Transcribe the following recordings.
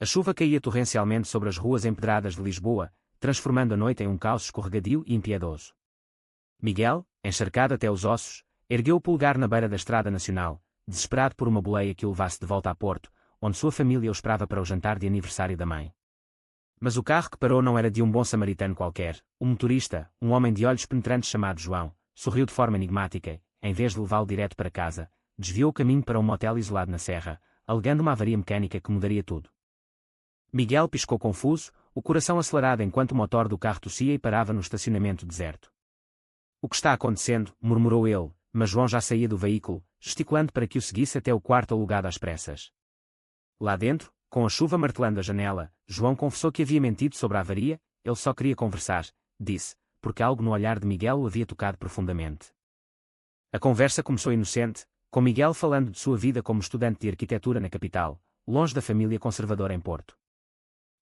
A chuva caía torrencialmente sobre as ruas empedradas de Lisboa, transformando a noite em um caos escorregadio e impiedoso. Miguel, encharcado até os ossos, ergueu o polegar na beira da estrada nacional, desesperado por uma boleia que o levasse de volta a Porto, onde sua família o esperava para o jantar de aniversário da mãe. Mas o carro que parou não era de um bom samaritano qualquer. O motorista, um homem de olhos penetrantes chamado João, sorriu de forma enigmática, em vez de levá-lo direto para casa, desviou o caminho para um motel isolado na serra, alegando uma avaria mecânica que mudaria tudo. Miguel piscou confuso, o coração acelerado enquanto o motor do carro tossia e parava no estacionamento deserto. "O que está acontecendo?", murmurou ele, mas João já saía do veículo, gesticulando para que o seguisse até o quarto alugado às pressas. Lá dentro, com a chuva martelando a janela, João confessou que havia mentido sobre a avaria. Ele só queria conversar, disse, porque algo no olhar de Miguel o havia tocado profundamente. A conversa começou inocente, com Miguel falando de sua vida como estudante de arquitetura na capital, longe da família conservadora em Porto.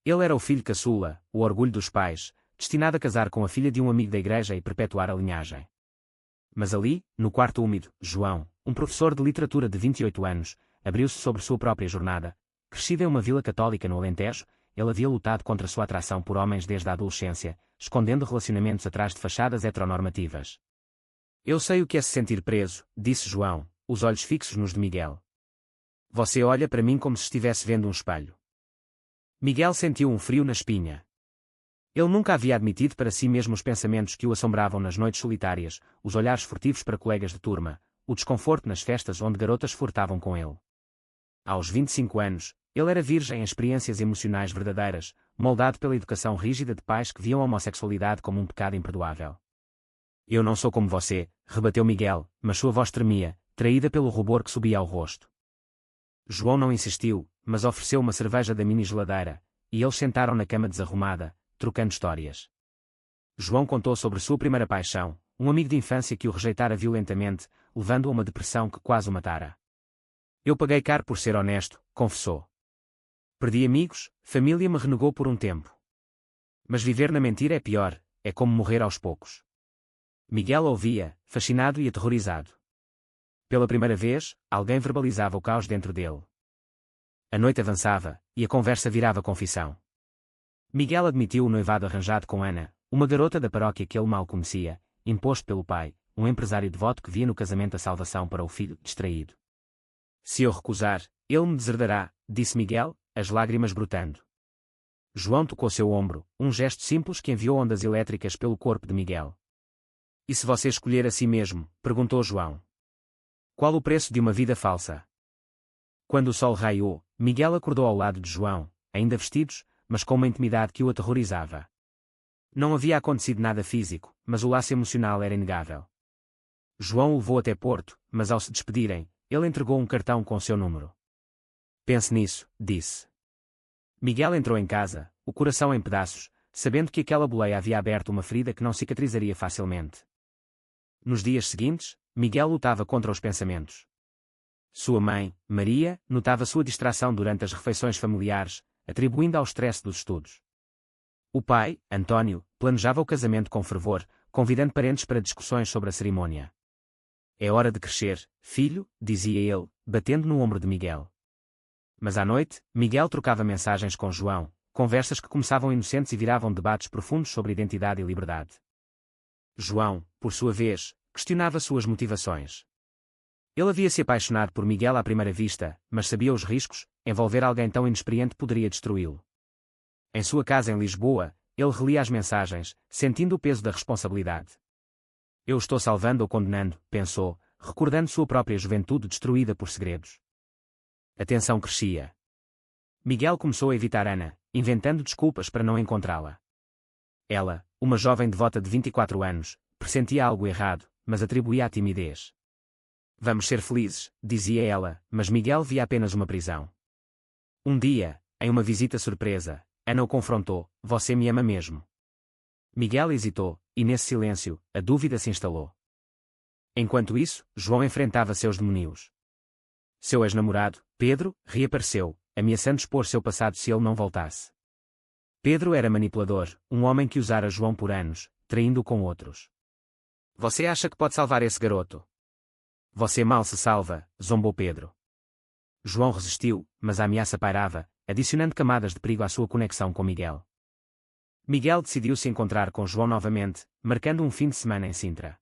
Ele era o filho caçula, o orgulho dos pais, destinado a casar com a filha de um amigo da igreja e perpetuar a linhagem. Mas ali, no quarto úmido, João, um professor de literatura de 28 anos, abriu-se sobre sua própria jornada. Crescido em uma vila católica no Alentejo, ele havia lutado contra sua atração por homens desde a adolescência, escondendo relacionamentos atrás de fachadas heteronormativas. "Eu sei o que é se sentir preso", disse João, os olhos fixos nos de Miguel. "Você olha para mim como se estivesse vendo um espelho." Miguel sentiu um frio na espinha. Ele nunca havia admitido para si mesmo os pensamentos que o assombravam nas noites solitárias, os olhares furtivos para colegas de turma, o desconforto nas festas onde garotas flertavam com ele. Aos 25 anos, ele era virgem em experiências emocionais verdadeiras, moldado pela educação rígida de pais que viam a homossexualidade como um pecado imperdoável. "Eu não sou como você", rebateu Miguel, mas sua voz tremia, traída pelo rubor que subia ao rosto. João não insistiu, mas ofereceu uma cerveja da mini-geladeira, e eles sentaram na cama desarrumada, trocando histórias. João contou sobre sua primeira paixão, um amigo de infância que o rejeitara violentamente, levando-o a uma depressão que quase o matara. "Eu paguei caro por ser honesto", confessou. "Perdi amigos, família me renegou por um tempo. Mas viver na mentira é pior, é como morrer aos poucos." Miguel ouvia, fascinado e aterrorizado. Pela primeira vez, alguém verbalizava o caos dentro dele. A noite avançava, e a conversa virava confissão. Miguel admitiu o noivado arranjado com Ana, uma garota da paróquia que ele mal conhecia, imposto pelo pai, um empresário devoto que via no casamento a salvação para o filho distraído. "Se eu recusar, ele me deserdará", disse Miguel, as lágrimas brotando. João tocou seu ombro, um gesto simples que enviou ondas elétricas pelo corpo de Miguel. "E se você escolher a si mesmo?", perguntou João. "Qual o preço de uma vida falsa?" Quando o sol raiou, Miguel acordou ao lado de João, ainda vestidos, mas com uma intimidade que o aterrorizava. Não havia acontecido nada físico, mas o laço emocional era inegável. João o levou até Porto, mas ao se despedirem, ele entregou um cartão com seu número. "Pense nisso", disse. Miguel entrou em casa, o coração em pedaços, sabendo que aquela boleia havia aberto uma ferida que não cicatrizaria facilmente. Nos dias seguintes, Miguel lutava contra os pensamentos. Sua mãe, Maria, notava sua distração durante as refeições familiares, atribuindo ao stress dos estudos. O pai, António, planejava o casamento com fervor, convidando parentes para discussões sobre a cerimônia. "É hora de crescer, filho", dizia ele, batendo no ombro de Miguel. Mas à noite, Miguel trocava mensagens com João, conversas que começavam inocentes e viravam debates profundos sobre identidade e liberdade. João, por sua vez, questionava suas motivações. Ele havia se apaixonado por Miguel à primeira vista, mas sabia os riscos. Envolver alguém tão inexperiente poderia destruí-lo. Em sua casa em Lisboa, ele relia as mensagens, sentindo o peso da responsabilidade. "Eu estou salvando ou condenando", pensou, recordando sua própria juventude destruída por segredos. A tensão crescia. Miguel começou a evitar Ana, inventando desculpas para não encontrá-la. Ela, uma jovem devota de 24 anos, pressentia algo errado, mas atribuía à timidez. "Vamos ser felizes", dizia ela, mas Miguel via apenas uma prisão. Um dia, em uma visita surpresa, Ana o confrontou: "Você me ama mesmo?" Miguel hesitou, e nesse silêncio, a dúvida se instalou. Enquanto isso, João enfrentava seus demónios. Seu ex-namorado, Pedro, reapareceu, ameaçando expor seu passado se ele não voltasse. Pedro era manipulador, um homem que usara João por anos, traindo-o com outros. "Você acha que pode salvar esse garoto?" "Você mal se salva", zombou Pedro. João resistiu, mas a ameaça pairava, adicionando camadas de perigo à sua conexão com Miguel. Miguel decidiu se encontrar com João novamente, marcando um fim de semana em Sintra.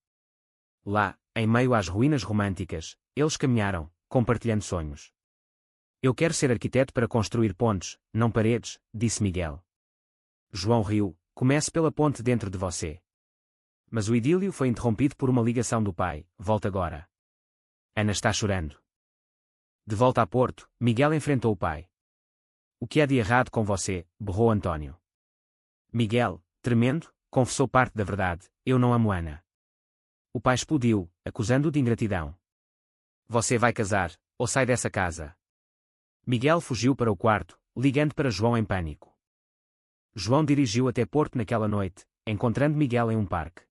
Lá, em meio às ruínas românticas, eles caminharam, compartilhando sonhos. Eu quero ser arquiteto para construir pontes, não paredes, disse Miguel. João riu. Comece pela ponte dentro de você. Mas o idílio foi interrompido por uma ligação do pai. Volta agora. Ana está chorando. De volta a Porto, Miguel enfrentou o pai. O que há de errado com você? Berrou António. Miguel, tremendo, confessou parte da verdade. Eu não amo Ana. O pai explodiu, acusando-o de ingratidão. Você vai casar, ou sai dessa casa. Miguel fugiu para o quarto, ligando para João em pânico. João dirigiu até Porto naquela noite, encontrando Miguel em um parque.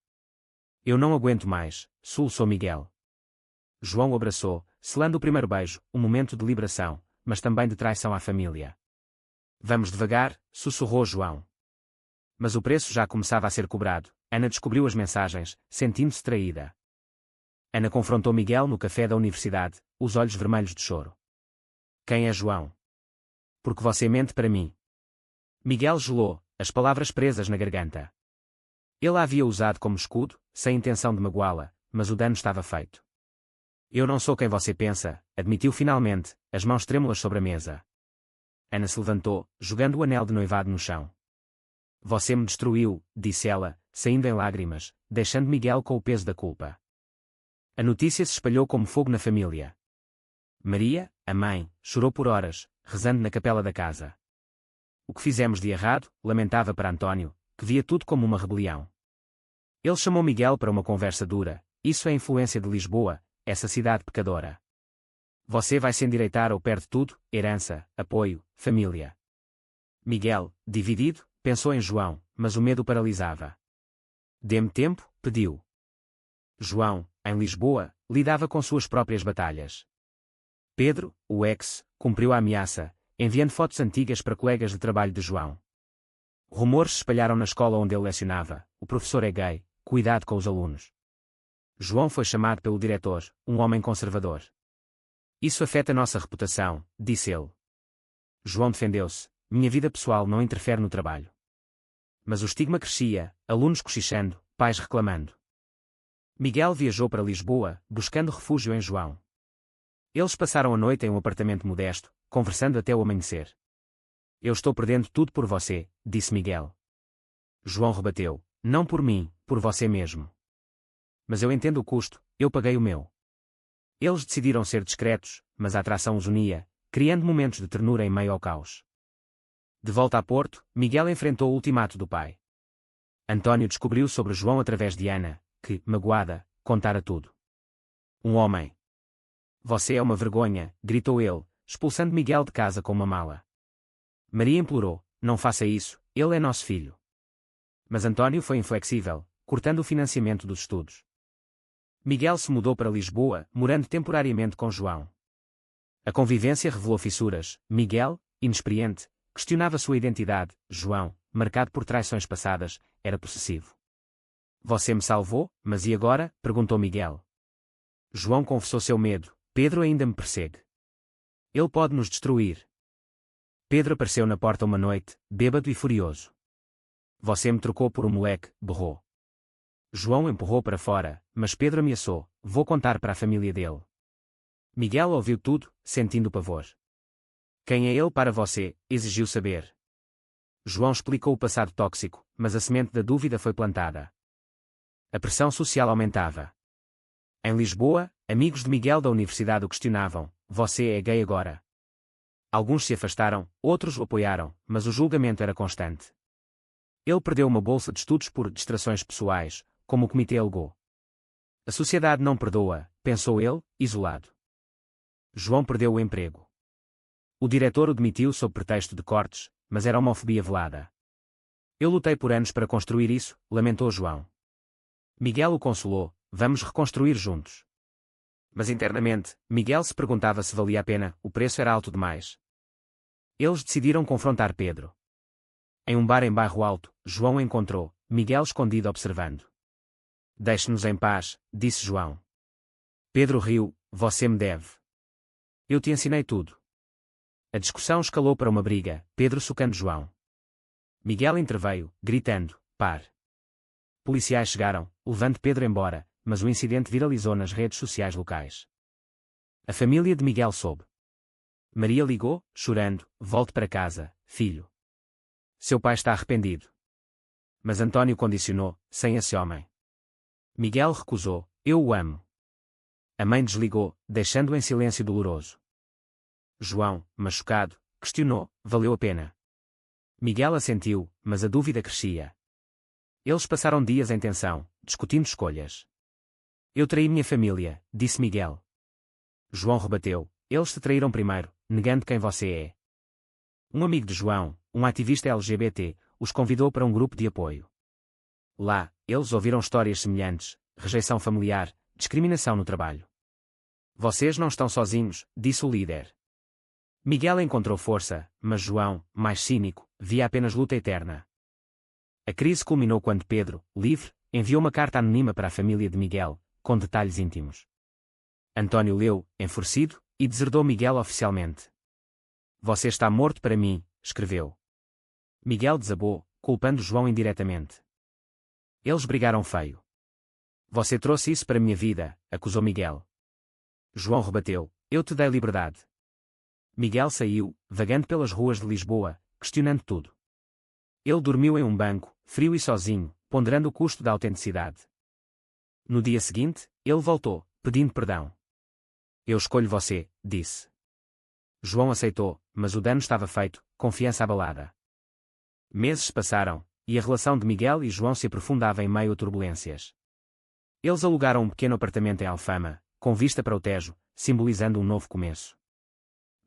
Eu não aguento mais, soluçou Miguel. João o abraçou, selando o primeiro beijo, um momento de liberação, mas também de traição à família. Vamos devagar, sussurrou João. Mas o preço já começava a ser cobrado. Ana descobriu as mensagens, sentindo-se traída. Ana confrontou Miguel no café da universidade, os olhos vermelhos de choro. Quem é João? Porque você mente para mim. Miguel gelou, as palavras presas na garganta. Ele a havia usado como escudo, sem intenção de magoá-la, mas o dano estava feito. Eu não sou quem você pensa, admitiu finalmente, as mãos trêmulas sobre a mesa. Ana se levantou, jogando o anel de noivado no chão. Você me destruiu, disse ela, saindo em lágrimas, deixando Miguel com o peso da culpa. A notícia se espalhou como fogo na família. Maria, a mãe, chorou por horas, rezando na capela da casa. O que fizemos de errado, lamentava para António, que via tudo como uma rebelião. Ele chamou Miguel para uma conversa dura. Isso é influência de Lisboa, essa cidade pecadora. Você vai se endireitar ou perde tudo, herança, apoio, família. Miguel, dividido, pensou em João, mas o medo o paralisava. Dê-me tempo, pediu. João, em Lisboa, lidava com suas próprias batalhas. Pedro, o ex, cumpriu a ameaça, enviando fotos antigas para colegas de trabalho de João. Rumores se espalharam na escola onde ele lecionava. O professor é gay, cuidado com os alunos. João foi chamado pelo diretor, um homem conservador. Isso afeta a nossa reputação, disse ele. João defendeu-se. Minha vida pessoal não interfere no trabalho. Mas o estigma crescia, alunos cochichando, pais reclamando. Miguel viajou para Lisboa, buscando refúgio em João. Eles passaram a noite em um apartamento modesto, conversando até o amanhecer. Eu estou perdendo tudo por você, disse Miguel. João rebateu. Não por mim, por você mesmo. Mas eu entendo o custo, eu paguei o meu. Eles decidiram ser discretos, mas a atração os unia, criando momentos de ternura em meio ao caos. De volta a Porto, Miguel enfrentou o ultimato do pai. António descobriu sobre João através de Ana, que, magoada, contara tudo. Um homem. Você é uma vergonha, gritou ele, expulsando Miguel de casa com uma mala. Maria implorou, não faça isso, ele é nosso filho. Mas António foi inflexível, cortando o financiamento dos estudos. Miguel se mudou para Lisboa, morando temporariamente com João. A convivência revelou fissuras. Miguel, inexperiente, questionava sua identidade. João, marcado por traições passadas, era possessivo. Você me salvou, mas e agora? Perguntou Miguel. João confessou seu medo. Pedro ainda me persegue. Ele pode nos destruir. Pedro apareceu na porta uma noite, bêbado e furioso. Você me trocou por um moleque, berrou. João empurrou para fora, mas Pedro ameaçou, vou contar para a família dele. Miguel ouviu tudo, sentindo pavor. Quem é ele para você? Exigiu saber. João explicou o passado tóxico, mas a semente da dúvida foi plantada. A pressão social aumentava. Em Lisboa, amigos de Miguel da universidade o questionavam, você é gay agora? Alguns se afastaram, outros o apoiaram, mas o julgamento era constante. Ele perdeu uma bolsa de estudos por distrações pessoais, como o comitê alegou. A sociedade não perdoa, pensou ele, isolado. João perdeu o emprego. O diretor o demitiu sob pretexto de cortes, mas era homofobia velada. Eu lutei por anos para construir isso, lamentou João. Miguel o consolou, vamos reconstruir juntos. Mas internamente, Miguel se perguntava se valia a pena, o preço era alto demais. Eles decidiram confrontar Pedro. Em um bar em Bairro Alto, João o encontrou, Miguel escondido observando. Deixe-nos em paz, disse João. Pedro riu, você me deve. Eu te ensinei tudo. A discussão escalou para uma briga, Pedro socando João. Miguel interveio, gritando: "Pare!" Policiais chegaram, levando Pedro embora, mas o incidente viralizou nas redes sociais locais. A família de Miguel soube. Maria ligou, chorando: "Volte para casa, filho. Seu pai está arrependido." Mas António condicionou: "Sem esse homem." Miguel recusou: "Eu o amo." A mãe desligou, deixando-o em silêncio doloroso. João, machucado, questionou: "Valeu a pena?" Miguel assentiu, mas a dúvida crescia. Eles passaram dias em tensão, discutindo escolhas. "Eu traí minha família", disse Miguel. João rebateu: "Eles te traíram primeiro, negando quem você é." Um amigo de João, um ativista LGBT, os convidou para um grupo de apoio. Lá, eles ouviram histórias semelhantes: rejeição familiar, discriminação no trabalho. "Vocês não estão sozinhos", disse o líder. Miguel encontrou força, mas João, mais cínico, via apenas luta eterna. A crise culminou quando Pedro, livre, enviou uma carta anônima para a família de Miguel, com detalhes íntimos. António leu, enfurecido, e deserdou Miguel oficialmente. "Você está morto para mim", escreveu. Miguel desabou, culpando João indiretamente. Eles brigaram feio. "Você trouxe isso para minha vida", acusou Miguel. João rebateu: "Eu te dei liberdade." Miguel saiu, vagando pelas ruas de Lisboa, questionando tudo. Ele dormiu em um banco, frio e sozinho, ponderando o custo da autenticidade. No dia seguinte, ele voltou, pedindo perdão. "Eu escolho você", disse. João aceitou, mas o dano estava feito, confiança abalada. Meses passaram, e a relação de Miguel e João se aprofundava em meio a turbulências. Eles alugaram um pequeno apartamento em Alfama, com vista para o Tejo, simbolizando um novo começo.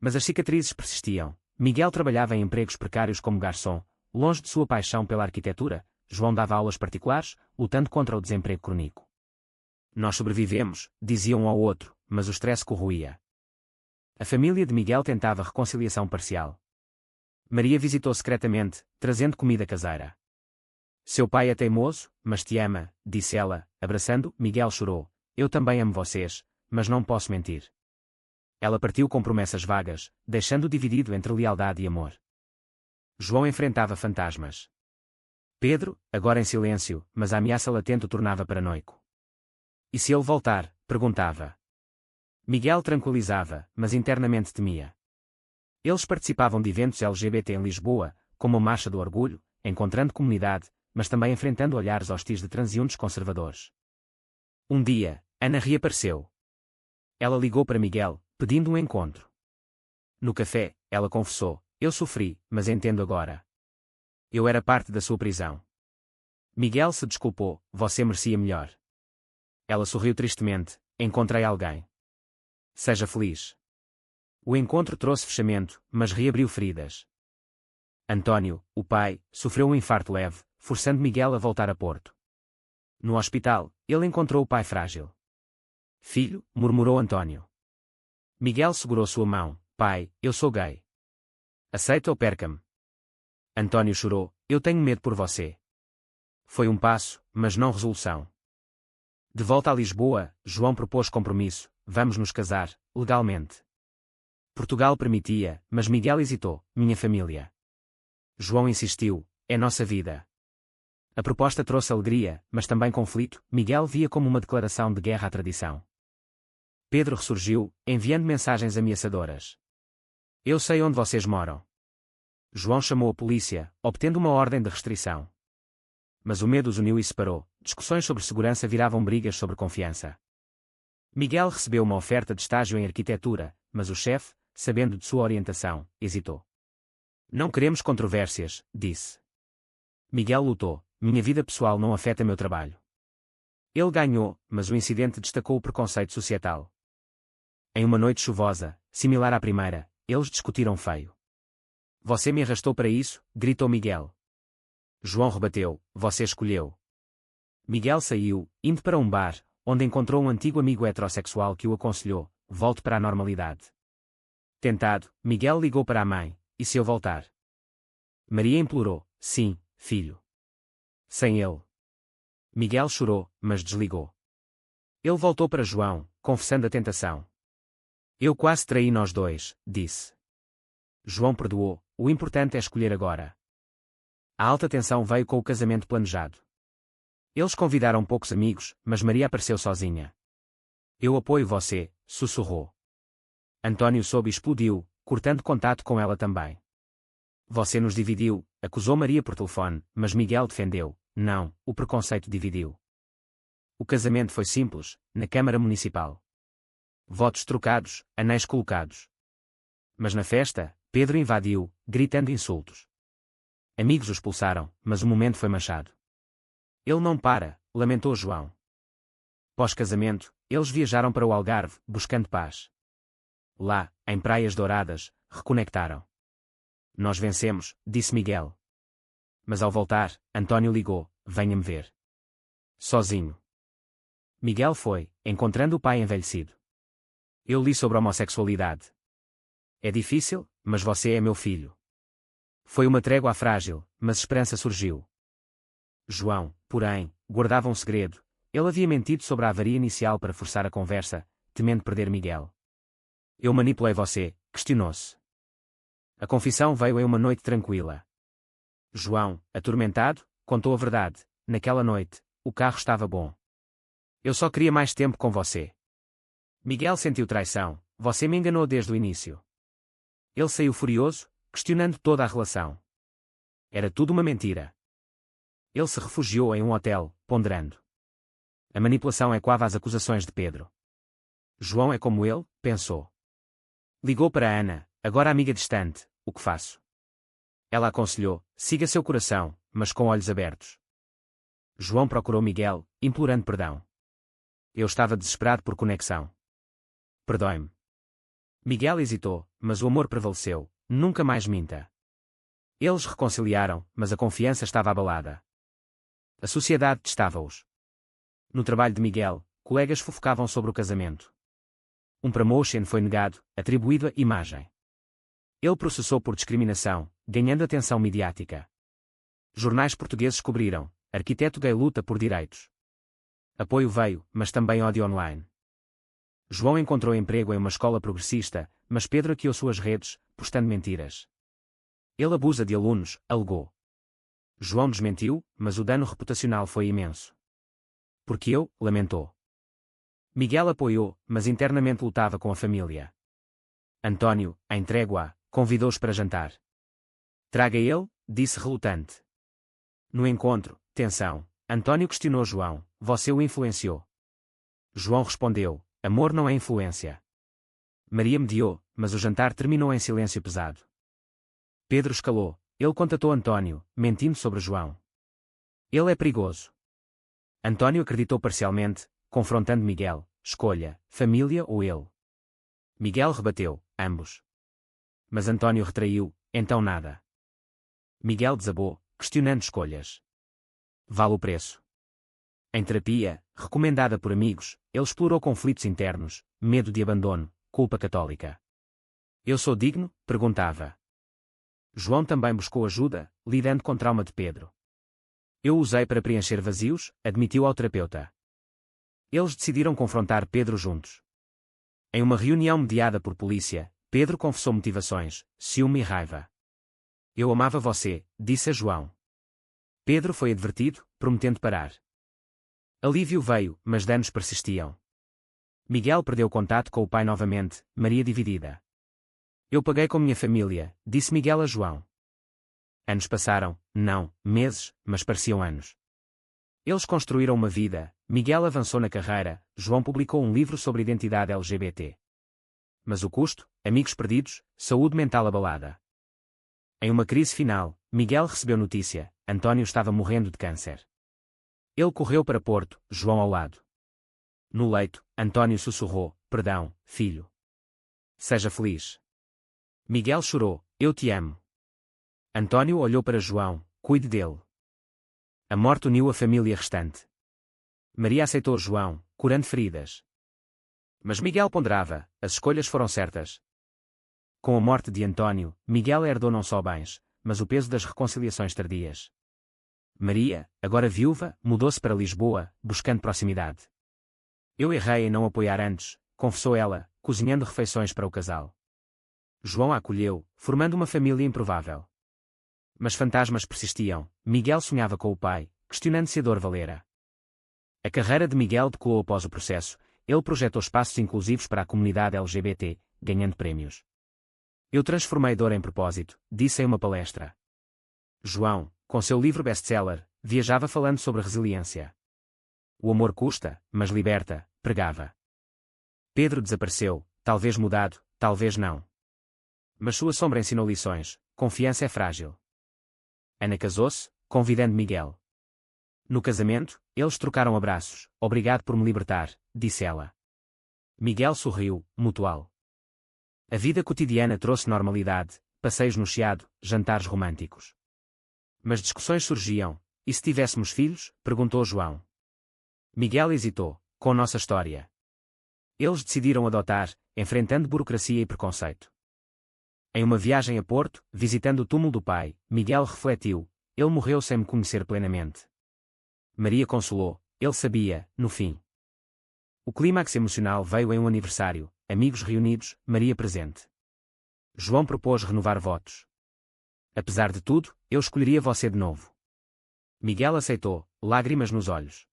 Mas as cicatrizes persistiam. Miguel trabalhava em empregos precários como garçom, longe de sua paixão pela arquitetura. João dava aulas particulares, lutando contra o desemprego crônico. "Nós sobrevivemos", diziam um ao outro, mas o stress corroía. A família de Miguel tentava reconciliação parcial. Maria visitou secretamente, trazendo comida caseira. "Seu pai é teimoso, mas te ama", disse ela, abraçando. Miguel chorou: "Eu também amo vocês, mas não posso mentir." Ela partiu com promessas vagas, deixando-o dividido entre lealdade e amor. João enfrentava fantasmas. Pedro, agora em silêncio, mas a ameaça latente o tornava paranoico. "E se ele voltar?", perguntava. Miguel tranquilizava, mas internamente temia. Eles participavam de eventos LGBT em Lisboa, como a Marcha do Orgulho, encontrando comunidade, mas também enfrentando olhares hostis de transeuntes conservadores. Um dia, Ana reapareceu. Ela ligou para Miguel, pedindo um encontro. No café, ela confessou: "Eu sofri, mas entendo agora. Eu era parte da sua prisão." Miguel se desculpou: "Você merecia melhor." Ela sorriu tristemente: "Encontrei alguém. Seja feliz." O encontro trouxe fechamento, mas reabriu feridas. António, o pai, sofreu um infarto leve, forçando Miguel a voltar a Porto. No hospital, ele encontrou o pai frágil. "Filho", murmurou António. Miguel segurou sua mão: "Pai, eu sou gay. Aceita ou perca-me." António chorou: "Eu tenho medo por você." Foi um passo, mas não resolução. De volta a Lisboa, João propôs compromisso: "Vamos nos casar, legalmente." Portugal permitia, mas Miguel hesitou: "Minha família." João insistiu: "É nossa vida." A proposta trouxe alegria, mas também conflito. Miguel via como uma declaração de guerra à tradição. Pedro ressurgiu, enviando mensagens ameaçadoras: "Eu sei onde vocês moram." João chamou a polícia, obtendo uma ordem de restrição. Mas o medo os uniu e separou. Discussões sobre segurança viravam brigas sobre confiança. Miguel recebeu uma oferta de estágio em arquitetura, mas o chefe, sabendo de sua orientação, hesitou. "Não queremos controvérsias", disse. Miguel lutou: "Minha vida pessoal não afeta meu trabalho." Ele ganhou, mas o incidente destacou o preconceito societal. Em uma noite chuvosa, similar à primeira, eles discutiram feio. "Você me arrastou para isso", gritou Miguel. João rebateu: "Você escolheu." Miguel saiu, indo para um bar, onde encontrou um antigo amigo heterossexual que o aconselhou: "Volte para a normalidade." Tentado, Miguel ligou para a mãe: "E se eu voltar?" Maria implorou: "Sim, filho." Sem ele. Miguel chorou, mas desligou. Ele voltou para João, confessando a tentação. "Eu quase traí nós dois", disse. João perdoou, o importante é escolher agora. A alta tensão veio com o casamento planejado. Eles convidaram poucos amigos, mas Maria apareceu sozinha. Eu apoio você, sussurrou. Antônio soube e explodiu, cortando contato com ela também. Você nos dividiu, acusou Maria por telefone, mas Miguel defendeu. Não, o preconceito dividiu. O casamento foi simples, na Câmara Municipal. Votos trocados, anéis colocados. Mas na festa, Pedro invadiu, gritando insultos. Amigos o expulsaram, mas o momento foi manchado. Ele não para, lamentou João. Pós-casamento, eles viajaram para o Algarve, buscando paz. Lá, em Praias Douradas, reconectaram. Nós vencemos, disse Miguel. Mas ao voltar, Antônio ligou, venha-me ver. Sozinho. Miguel foi, encontrando o pai envelhecido. Eu li sobre homossexualidade. É difícil, mas você é meu filho. Foi uma trégua frágil, mas esperança surgiu. João, porém, guardava um segredo. Ele havia mentido sobre a avaria inicial para forçar a conversa, temendo perder Miguel. Eu manipulei você, questionou-se. A confissão veio em uma noite tranquila. João, atormentado, contou a verdade. Naquela noite, o carro estava bom. Eu só queria mais tempo com você. Miguel sentiu traição, você me enganou desde o início. Ele saiu furioso, questionando toda a relação. Era tudo uma mentira. Ele se refugiou em um hotel, ponderando. A manipulação ecoava as acusações de Pedro. João é como ele, pensou. Ligou para Ana, agora amiga distante, o que faço? Ela aconselhou, siga seu coração, mas com olhos abertos. João procurou Miguel, implorando perdão. Eu estava desesperado por conexão. Perdoe-me. Miguel hesitou, mas o amor prevaleceu, nunca mais minta. Eles reconciliaram, mas a confiança estava abalada. A sociedade testava-os. No trabalho de Miguel, colegas fofocavam sobre o casamento. Um promotion foi negado, atribuído à imagem. Ele processou por discriminação, ganhando atenção midiática. Jornais portugueses cobriram, arquiteto gay luta por direitos. Apoio veio, mas também ódio online. João encontrou emprego em uma escola progressista, mas Pedro hackeou suas redes, postando mentiras. Ele abusa de alunos, alegou. João desmentiu, mas o dano reputacional foi imenso. Porque eu, lamentou. Miguel apoiou, mas internamente lutava com a família. Antônio, em trégua, convidou-os para jantar. Traga ele, disse relutante. No encontro, tensão, Antônio questionou João, você o influenciou? João respondeu, amor não é influência. Maria mediou, mas o jantar terminou em silêncio pesado. Pedro escalou, ele contatou Antônio, mentindo sobre João. Ele é perigoso. Antônio acreditou parcialmente, confrontando Miguel, escolha, família ou ele. Miguel rebateu, ambos. Mas Antônio retraiu, então nada. Miguel desabou, questionando escolhas. Vale o preço. Em terapia, recomendada por amigos, ele explorou conflitos internos, medo de abandono, culpa católica. Eu sou digno? Perguntava. João também buscou ajuda, lidando com trauma de Pedro. Eu o usei para preencher vazios, admitiu ao terapeuta. Eles decidiram confrontar Pedro juntos. Em uma reunião mediada por polícia, Pedro confessou motivações, ciúme e raiva. Eu amava você, disse a João. Pedro foi advertido, prometendo parar. Alívio veio, mas danos persistiam. Miguel perdeu contato com o pai novamente, Maria dividida. Eu paguei com minha família, disse Miguel a João. Anos passaram, não, meses, mas pareciam anos. Eles construíram uma vida, Miguel avançou na carreira, João publicou um livro sobre identidade LGBT. Mas o custo, amigos perdidos, saúde mental abalada. Em uma crise final, Miguel recebeu notícia, Antônio estava morrendo de câncer. Ele correu para Porto, João ao lado. No leito, Antônio sussurrou, perdão, filho. Seja feliz. Miguel chorou, eu te amo. Antônio olhou para João, cuide dele. A morte uniu a família restante. Maria aceitou João, curando feridas. Mas Miguel ponderava, as escolhas foram certas. Com a morte de Antônio, Miguel herdou não só bens, mas o peso das reconciliações tardias. Maria, agora viúva, mudou-se para Lisboa, buscando proximidade. Eu errei em não apoiar antes, confessou ela, cozinhando refeições para o casal. João a acolheu, formando uma família improvável. Mas fantasmas persistiam. Miguel sonhava com o pai, questionando se a dor valera. A carreira de Miguel decolou após o processo. Ele projetou espaços inclusivos para a comunidade LGBT, ganhando prémios. Eu transformei dor em propósito, disse em uma palestra. João, com seu livro best-seller, viajava falando sobre resiliência. O amor custa, mas liberta, pregava. Pedro desapareceu, talvez mudado, talvez não. Mas sua sombra ensinou lições. Confiança é frágil. Ana casou-se, convidando Miguel. No casamento, eles trocaram abraços. Obrigado por me libertar, disse ela. Miguel sorriu, mutual. A vida cotidiana trouxe normalidade, passeios no Chiado, jantares românticos. Mas discussões surgiam. E se tivéssemos filhos? Perguntou João. Miguel hesitou. Com nossa história. Eles decidiram adotar, enfrentando burocracia e preconceito. Em uma viagem a Porto, visitando o túmulo do pai, Miguel refletiu: ele morreu sem me conhecer plenamente. Maria consolou: ele sabia, no fim. O clímax emocional veio em um aniversário, amigos reunidos, Maria presente. João propôs renovar votos. Apesar de tudo, eu escolheria você de novo. Miguel aceitou, lágrimas nos olhos.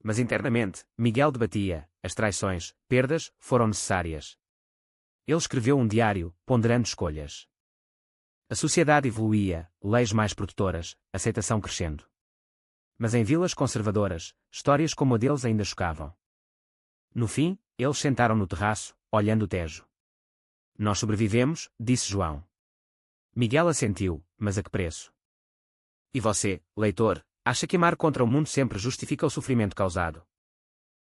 Mas internamente, Miguel debatia: as traições, perdas, foram necessárias. Ele escreveu um diário, ponderando escolhas. A sociedade evoluía, leis mais protetoras, aceitação crescendo. Mas em vilas conservadoras, histórias como a deles ainda chocavam. No fim, eles sentaram no terraço, olhando o Tejo. Nós sobrevivemos, disse João. Miguel assentiu, mas a que preço? E você, leitor, acha que amar contra o mundo sempre justifica o sofrimento causado?